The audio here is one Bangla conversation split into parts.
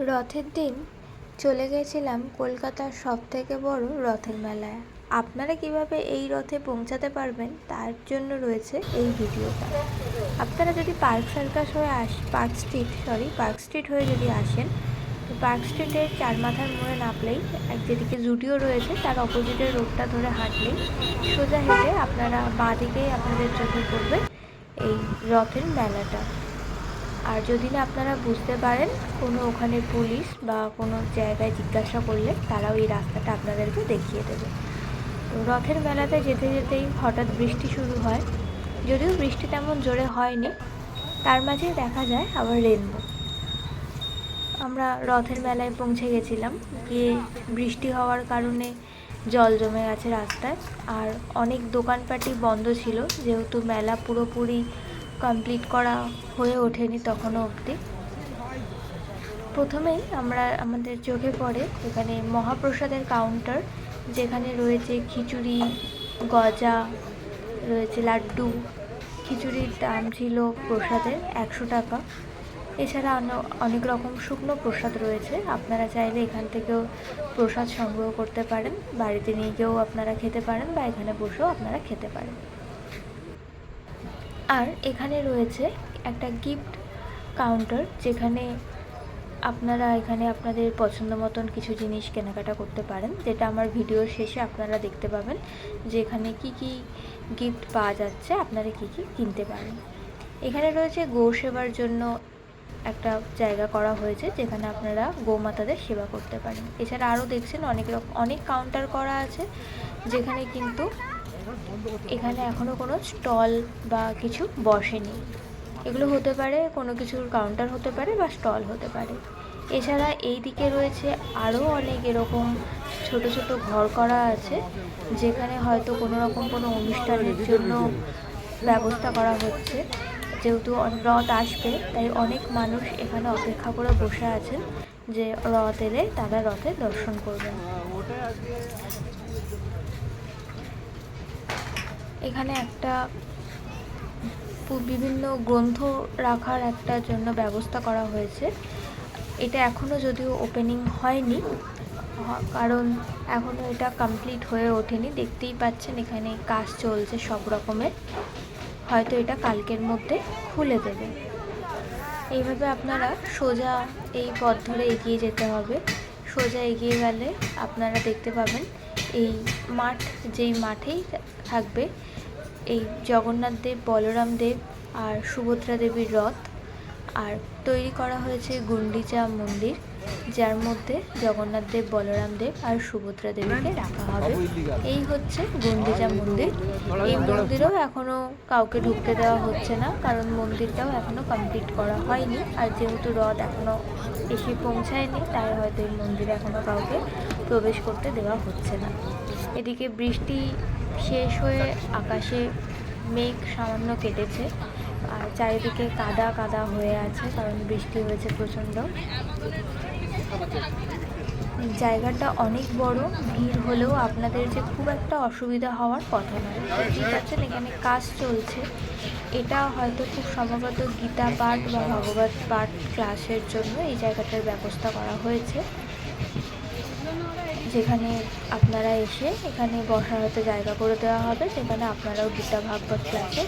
রথের দিন চলে গেছিলাম কলকাতার সবথেকে বড় রথের মেলায়। আপনারা কিভাবে এই রথে পৌঁছাতে পারবেন তার জন্য রয়েছে এই ভিডিওটা। আপনারা যদি পার্ক স্ট্রিট হয়ে যদি আসেন, তো পার্ক স্ট্রিটের চার মাথার মোড়ে নামলেই যেদিকে জুডিও রয়েছে তার অপোজিটের রোডটা ধরে হাঁটলেই সোজা হেঁটে আপনারা বাঁ দিকেই আপনাদের চোখে পড়বে এই রথের মেলাটা। আর যদি না আপনারা বুঝতে পারেন, কোনো ওখানে পুলিশ বা কোনো জায়গায় জিজ্ঞাসা করলে তারাও এই রাস্তাটা আপনাদেরকে দেখিয়ে দেবে। তো রথের মেলাতে যেতে যেতেই হঠাৎ বৃষ্টি শুরু হয়, যদিও বৃষ্টি তেমন জোরে হয়নি, তার মাঝে দেখা যায় আবার রেনবো। আমরা রথের মেলায় পৌঁছে গেছিলাম, গিয়ে বৃষ্টি হওয়ার কারণে জল জমে গেছে রাস্তায়, আর অনেক দোকানপাটি বন্ধ ছিল, যেহেতু মেলা পুরোপুরি কমপ্লিট করা হয়ে ওঠেনি তখনও অবধি। প্রথমেই আমাদের চোখে পড়ে এখানে মহাপ্রসাদের কাউন্টার, যেখানে রয়েছে খিচুড়ি, গজা, রয়েছে লাড্ডু। খিচুড়ির দাম ছিল প্রসাদের 100 টাকা। এছাড়া অনেক রকম শুকনো প্রসাদ রয়েছে, আপনারা চাইলে এখান থেকেও প্রসাদ সংগ্রহ করতে পারেন, বাড়িতে নিয়ে গিয়েও আপনারা খেতে পারেন বা এখানে বসেও আপনারা খেতে পারেন। আর এখানে রয়েছে একটা গিফট কাউন্টার, যেখানে আপনারা এখানে আপনাদের পছন্দ মতন কিছু জিনিস কেনাকাটা করতে পারেন, যেটা আমার ভিডিওর শেষে আপনারা দেখতে পাবেন যে এখানে কী কী গিফট পাওয়া যাচ্ছে, আপনারা কী কী কিনতে পারেন। এখানে রয়েছে গো সেবার জন্য একটা জায়গা করা হয়েছে, যেখানে আপনারা গোমাতাদের সেবা করতে পারেন। এছাড়া আরও দেখছেন অনেক কাউন্টার করা আছে, যেখানে কিন্তু এখানে এখনও কোনো স্টল বা কিছু বসেনি। এগুলো হতে পারে কোনো কিছুর কাউন্টার হতে পারে বা স্টল হতে পারে। এছাড়া এই দিকে রয়েছে আরও অনেক এরকম ছোট ছোট ঘর করা আছে, যেখানে হয়তো কোনো রকম কোনো অনুষ্ঠানের জন্য ব্যবস্থা করা হচ্ছে। যেহেতু রথ আসবে, তাই অনেক মানুষ এখানে অপেক্ষা করে বসে আছেন যে রথ এলে তারা রথের দর্শন করবেন। এখানে একটা বিভিন্ন গ্রন্থ রাখার একটা জন্য ব্যবস্থা করা হয়েছে। এটা এখনও যদিও ওপেনিং হয়নি, কারণ এখনও এটা কমপ্লিট হয়ে ওঠেনি। দেখতেই পাচ্ছেন এখানে কাজ চলছে সব রকমের, হয়তো এটা কালকের মধ্যে খুলে দেবে। এইভাবে আপনারা সোজা এই পথ ধরে এগিয়ে যেতে হবে। সোজা এগিয়ে গেলে আপনারা দেখতে পাবেন এই যেই মাঠেই থাকবে এই জগন্নাথ দেব, বলরাম দেব আর সুভদ্রা দেবীর রথ। আর তৈরি করা হয়েছে গুন্ডিচা মন্দির, যার মধ্যে জগন্নাথ দেব, বলরাম দেব আর সুভদ্রা দেবীকে রাখা হবে। এই হচ্ছে গুন্ডিচা মন্দির। এই মন্দিরেও এখনও কাউকে ঢুকতে দেওয়া হচ্ছে না, কারণ মন্দিরটাও এখনও কমপ্লিট করা হয়নি। আর যেহেতু রথ এখনও এসে পৌঁছায়নি, তাই হয়তো এই মন্দিরে এখনও কাউকে প্রবেশ করতে দেওয়া হচ্ছে না। এদিকে বৃষ্টি শেষ হয়ে আকাশে মেঘ সামান্য কেটেছে, আর চারিদিকে কাদা কাদা হয়ে আছে, কারণ বৃষ্টি হয়েছে প্রচণ্ড। জায়গাটা অনেক বড়, ভিড় হলেও আপনাদের যে খুব একটা অসুবিধা হওয়ার কথা নয়। ঠিক আছে, এখানে কাজ চলছে। এটা হয়তো খুব সম্ভবত গীতা পাঠ বা ভগবত পাঠ ক্লাসের জন্য এই জায়গাটার ব্যবস্থা করা হয়েছে, যেখানে আপনারা এসে এখানে বসার হয়তো জায়গা করে দেওয়া হবে, যেখানে আপনারাও গীতা ভাগবত ক্লাসে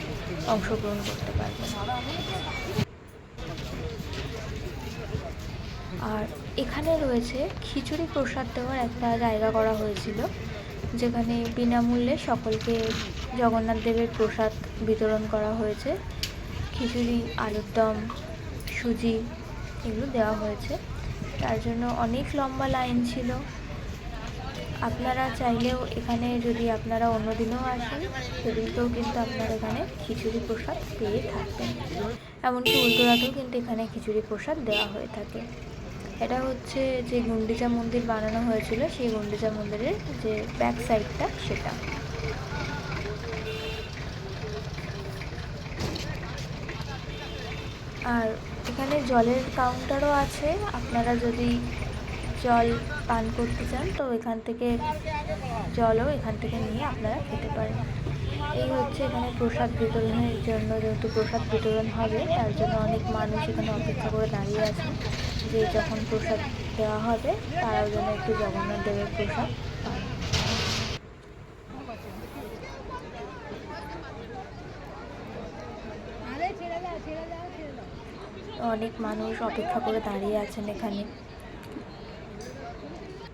অংশগ্রহণ করতে পারবেন। আর এখানে রয়েছে খিচুড়ি প্রসাদ দেওয়ার একটা জায়গা করা হয়েছিল, যেখানে বিনামূল্যে সকলকে জগন্নাথ দেবের প্রসাদ বিতরণ করা হয়েছে। খিচুড়ি, আলুর দম, সুজি এগুলো দেওয়া হয়েছে। তার জন্য অনেক লম্বা লাইন ছিল। আপনারা চাইলেও এখানে যদি আপনারা অন্য দিনেও আসেন, সেদিনকেও কিন্তু আপনারা এখানে খিচুড়ি প্রসাদ পেয়ে থাকবেন। এমনকি উল্টোরাতেও কিন্তু এখানে খিচুড়ি প্রসাদ দেওয়া হয়ে থাকে। এটা হচ্ছে যে গুন্ডিচা মন্দির বানানো হয়েছিল, সেই গুন্ডিচা মন্দিরের যে ব্যাক সাইডটা সেটা। আর এখানে জলের কাউন্টারও আছে, আপনারা যদি জল পান করতে চান তো এখান থেকে জলও এখান থেকে নিয়ে আপনারা খেতে পারেন। এই হচ্ছে এখানে প্রসাদ বিতরণের জন্য, যেহেতু প্রসাদ বিতরণ হবে তার জন্য অনেক মানুষ এখানে অপেক্ষা করে দাঁড়িয়ে আছেন যে যখন প্রসাদ দেওয়া হবে তারাও যেন একটু জগন্নাথ দেবের প্রসাদ পায়। অনেক মানুষ অপেক্ষা করে দাঁড়িয়ে আছেন এখানে,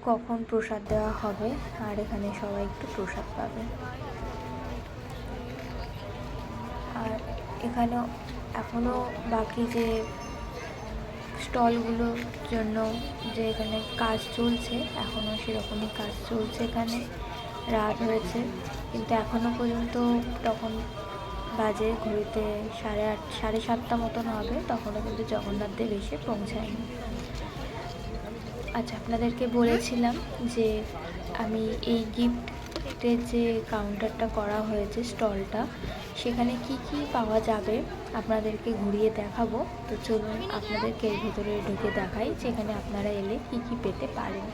কখন প্রসাদ দেওয়া হবে আর এখানে সবাই একটু প্রসাদ পাবে। আর এখানে এখনও বাকি যে স্টলগুলোর জন্য যে এখানে কাজ চলছে, এখনও সেরকমই কাজ চলছে। এখানে রাত হয়েছে কিন্তু এখনও পর্যন্ত তখন বাজে ঘড়িতে 8:30 7:30 মতন হবে, তখনও কিন্তু জগন্নাথ দেব এসে পৌঁছায়নি। আচ্ছা, আপনাদেরকে বলেছিলাম যে আমি এই গিফটের যে কাউন্টারটা করা হয়েছে, স্টলটা, সেখানে কি কি পাওয়া যাবে আপনাদেরকে ঘুরিয়ে দেখাবো। তো চলুন আপনাদেরকে এর ভিতরে ঢুকে দেখাই যেখানে আপনারা এলে কি কি পেতে পারেন।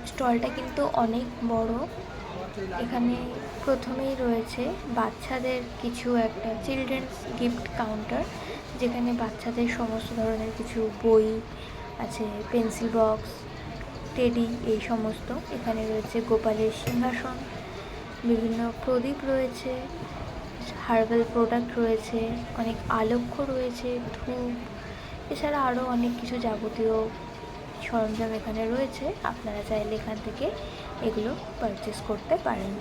স্টলটা কিন্তু অনেক বড়। এখানে প্রথমেই রয়েছে বাচ্চাদের কিছু একটা চিলড্রেন্স গিফট কাউন্টার, যেখানে বাচ্চাদের সমস্ত ধরনের কিছু বই আছে, পেন্সিল বক্স, টেডি, এই সমস্ত। এখানে রয়েছে গোপালের সিংহাসন, বিভিন্ন প্রদীপ রয়েছে, হার্বাল প্রোডাক্ট রয়েছে, অনেক আলক্ষ্য রয়েছে, ধূপ, এছাড়া আরও অনেক কিছু যাবতীয় সরঞ্জাম এখানে রয়েছে। আপনারা চাইলে এখান থেকে এগুলো পারচেস করতে পারেন।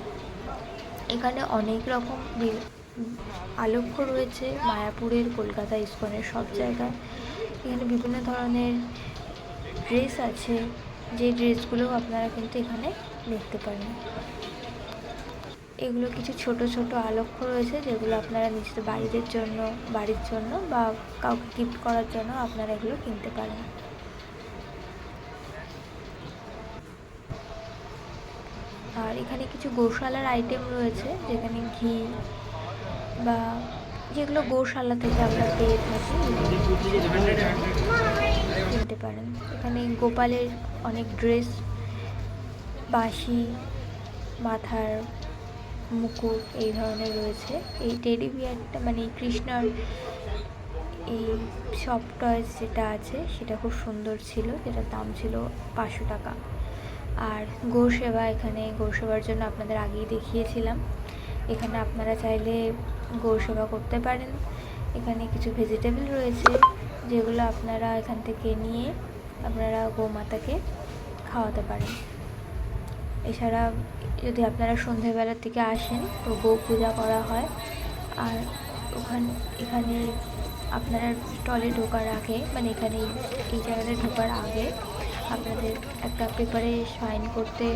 এখানে অনেক রকম আলক্ষ্য রয়েছে, মায়াপুরের, কলকাতা ইস্কনের সব জায়গায়। এখানে বিভিন্ন ধরনের ড্রেস আছে, যে ড্রেসগুলো আপনারা কিন্তু এখানে দেখতে পারেন। এগুলো কিছু ছোট ছোট আলক্ষ্য রয়েছে, যেগুলো আপনারা নিজেদের বাড়ির জন্য বা কাউকে গিফট করার জন্য আপনারা এগুলো কিনতে পারেন। আর এখানে কিছু গোশালার আইটেম রয়েছে, যেখানে ঘি বা যেগুলো গোশালা থেকে আমরা পেয়ে থাকি কিনতে পারেন। এখানে গোপালের অনেক ড্রেস, বাঁশি, মাথার মুকুট, এই ধরনের রয়েছে। এই টেডি বিয়ারটা মানে কৃষ্ণার এই সফট টয়েস যেটা আছে সেটা খুব সুন্দর ছিল, যেটার দাম ছিল 500 টাকা। আর গোসেবা, এখানে গোসেবার জন্য আপনাদের আগেই দেখিয়েছিলাম। এখানে আপনারা চাইলে গোসেবা করতে পারেন। এখানে কিছু ভেজিটেবল রয়েছে, যেগুলো আপনারা এখান থেকে নিয়ে আপনারা গোমাতাকে খাওয়াতে পারেন। এছাড়া যদি আপনারা সন্ধ্যেবেলার দিকে আসেন তো গো পূজা করা হয়। আর এখানে আপনারা স্টলে ঢোকার আগে, মানে এখানে এই জায়গাটা ঢোকার আগে আপনাদের একটা পেপারে সাইন করতে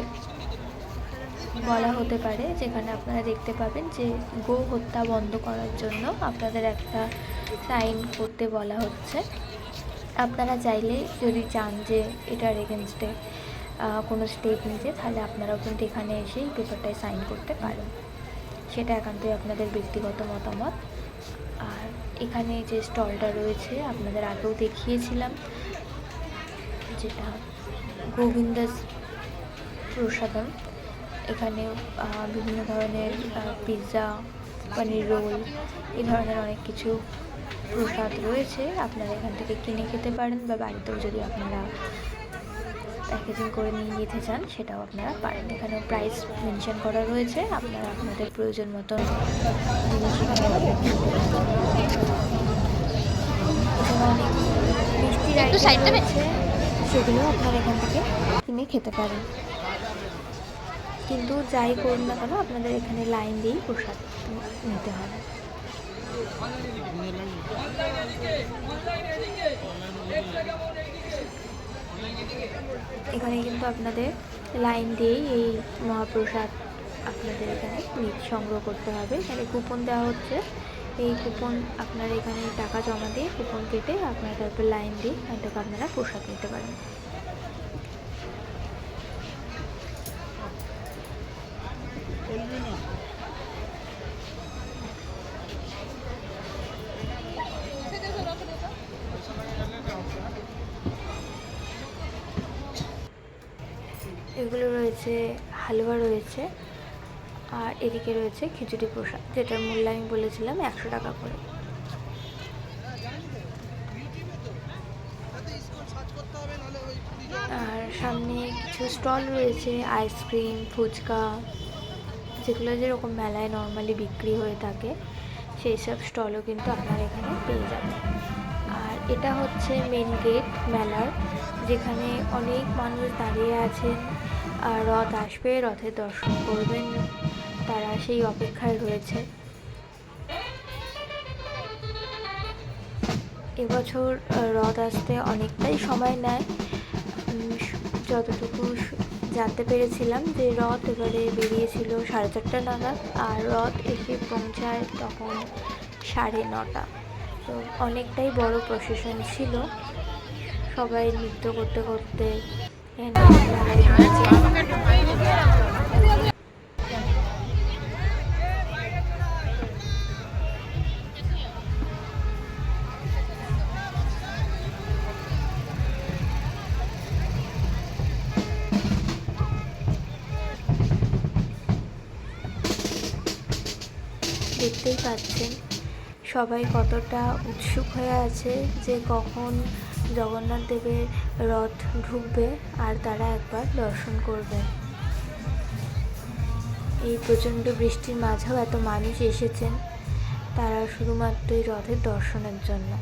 বলা হতে পারে, যেখানে আপনারা দেখতে পাবেন যে গো হত্যা বন্ধ করার জন্য আপনাদের একটা সাইন করতে বলা হচ্ছে। আপনারা চাইলে যদি চান যে এটার এগেনস্টে কোনো স্টেপ নিতে, তাহলে আপনারাও কিন্তু এখানে এসে এই পেপারটায় সাইন করতে পারেন। সেটা একান্তই আপনাদের ব্যক্তিগত মতামত। আর এখানে যে স্টলটা রয়েছে আপনাদের আগেও দেখিয়েছিলাম, যেটা গোবিন্দাস প্রসাদম। এখানে বিভিন্ন ধরনের পিৎজা, পনির রোল, এই ধরনের অনেক কিছু প্রসাদ রয়েছে। আপনারা এখান থেকে কিনে খেতে পারেন, বা বাড়িতেও যদি আপনারা প্যাকেজিং করে নিয়ে যেতে চান সেটাও আপনারা পারেন। এখানে প্রাইস মেনশন করা রয়েছে, আপনারা আপনাদের প্রয়োজন মতন জিনিস অনেক মিষ্টির আইটেম রয়েছে, সেগুলো আপনারা এখান থেকে কিনে খেতে পারেন। কিন্তু যাই করুন না কেন, আপনাদের এখানে লাইন দিয়েই প্রসাদ নিতে হবে। এখানে কিন্তু আপনাদের লাইন দিয়েই এই মহাপ্রসাদ আপনাদের এখানে সংগ্রহ করতে হবে। এখানে কুপন দেওয়া হচ্ছে, এই কুপন আপনারা এখানে টাকা জমা দিয়ে কুপন কেটে আপনারা তারপর লাইন দিয়ে এখান থেকে আপনারা প্রসাদ নিতে পারেন। এগুলো রয়েছে, হালুয়া রয়েছে, আর এদিকে রয়েছে খিচুড়ি প্রসাদ, যেটার মূল্য আমি বলেছিলাম 100 টাকা করে। আর সামনে কিছু স্টল রয়েছে, আইসক্রিম, ফুচকা, যেগুলো যেরকম মেলায় নর্মালি বিক্রি হয়ে থাকে সেই সব স্টলও কিন্তু আপনারা এখানে পেয়ে যাবেন। আর এটা হচ্ছে মেন গেট মেলার, যেখানে অনেক মানুষ দাঁড়িয়ে আছেন। আর রথ আসবে, রথের দর্শন করবেন, তারা সেই অপেক্ষায় রয়েছে। এবছর রথ আসতে অনেকটাই সময় নেয়। যতটুকু জানতে পেরেছিলাম যে রথ এবারে বেরিয়েছিল 4:30 নাগাদ, আর রথ এসে পৌঁছায় তখন 9:30। তো অনেকটাই বড় প্রসেশন ছিল, সবাই নৃত্য করতে করতে দেখতেই পাচ্ছেন সবাই কতটা উৎসুক হয়ে আছে যে কখন জগন্নাথ দেবের রথ ঢুকবে আর তারা একবার দর্শন করবে। এই প্রচণ্ড বৃষ্টির মাঝেও এত মানুষ এসেছেন তারা শুধুমাত্র এই রথের দর্শনের জন্য।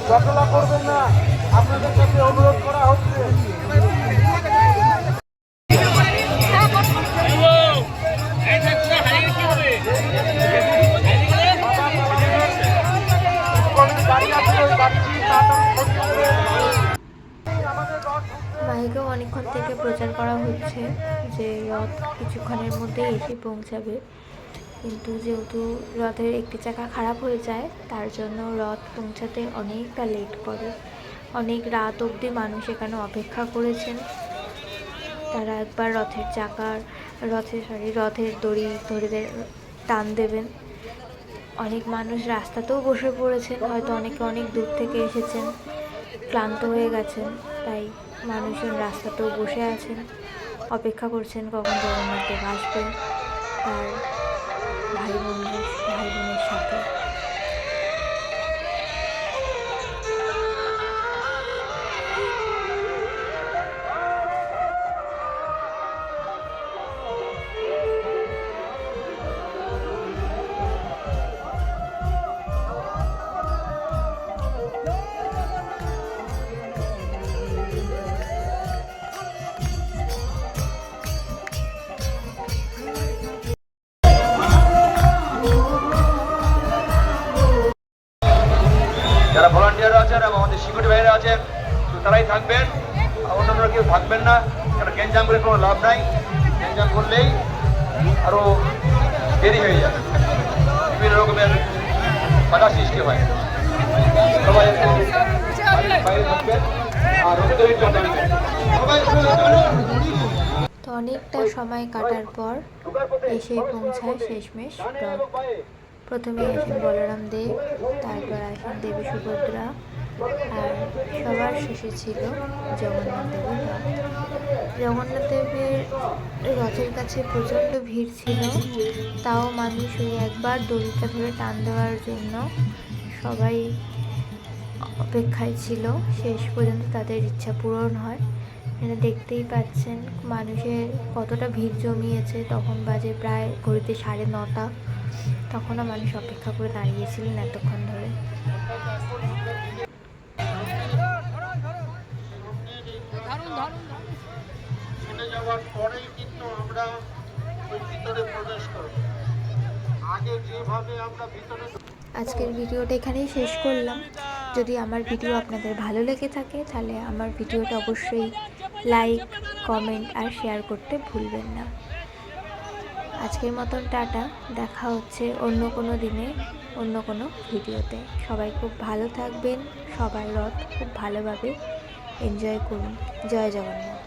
জটলা করবেন না, আপনাদের কাছে অনুরোধ করা হচ্ছে। মাইকেও অনেকক্ষণ থেকে প্রচার করা হচ্ছে যে রথ কিছুক্ষণের মধ্যেই এসে পৌঁছাবে। কিন্তু যেহেতু রথের একটি চাকা খারাপ হয়ে যায়, তার জন্য রথ পৌঁছাতে অনেকটা লেট করে। অনেক রাত অবধি মানুষ এখানে অপেক্ষা করেছেন। তারা একবার রথের দড়ি ধরে টান দেবেন। অনেক মানুষ রাস্তাতেও বসে পড়েছেন, হয়তো অনেকে অনেক দূর থেকে এসেছেন, ক্লান্ত হয়ে গেছেন, তাই মানুষজন রাস্তাতেও বসে আছেন, অপেক্ষা করছেন কখন জগন্নাথ দেব আসবেন তার ভাই বোনের সাথে। যারা ভলান্টিয়ার আছেন এবং আমাদের সিকিউরিটি ভাইরা আছেন তো তারাই থাকবেন, অন্যান্য কেউ থাকবেন না, কারণ গ্যাঞ্জাম করে কোনো লাভ নাই। গ্যাঞ্জাম করলেই আরো দেরি হয়ে যায়, বিভিন্ন রকমের বাধা সৃষ্টি হয়। সবাই বাইরে থাকবেন আর তো অনেকটা সময় কাটার পর এসে পৌঁছায় শেষমেশ রথ। প্রথমে আসেন বলরাম দেব, তারপর আসেন দেবী সুভদ্রা, আর সবার শেষে ছিল জগন্নাথ দেবের রথ। জগন্নাথ দেবের রথের কাছে প্রচণ্ড ভিড় ছিল, তাও মানুষ ওই একবার দড়িটা ধরে টান দেওয়ার জন্য সবাই অপেক্ষায় ছিল, শেষ পর্যন্ত তাদের ইচ্ছা পূরণ হয়। এখানে দেখতেই পাচ্ছেন মানুষের কতটা ভিড় জমিয়েছে। তখন বাজে প্রায় ঘড়িতে 9:30, তখনও মানুষ অপেক্ষা করে দাঁড়িয়েছিলেন এতক্ষণ ধরে। যাওয়ার পরেই কিন্তু আমরা ওই ভিতরে প্রবেশ করব। আগে যেভাবে আমরা ভিতরে আজকের ভিডিওটা এখানেই শেষ করলাম। যদি আমার ভিডিও আপনাদের ভালো লেগে থাকে তাহলে আমার ভিডিওটা অবশ্যই লাইক, কমেন্ট আর শেয়ার করতে ভুলবেন না। আজকের মতন টাটা, দেখা হচ্ছে অন্য কোনো দিনে অন্য কোনো ভিডিওতে। সবাই খুব ভালো থাকবেন, সবার রথ খুব ভালোভাবে এনজয় করুন। জয় জগন্নাথ।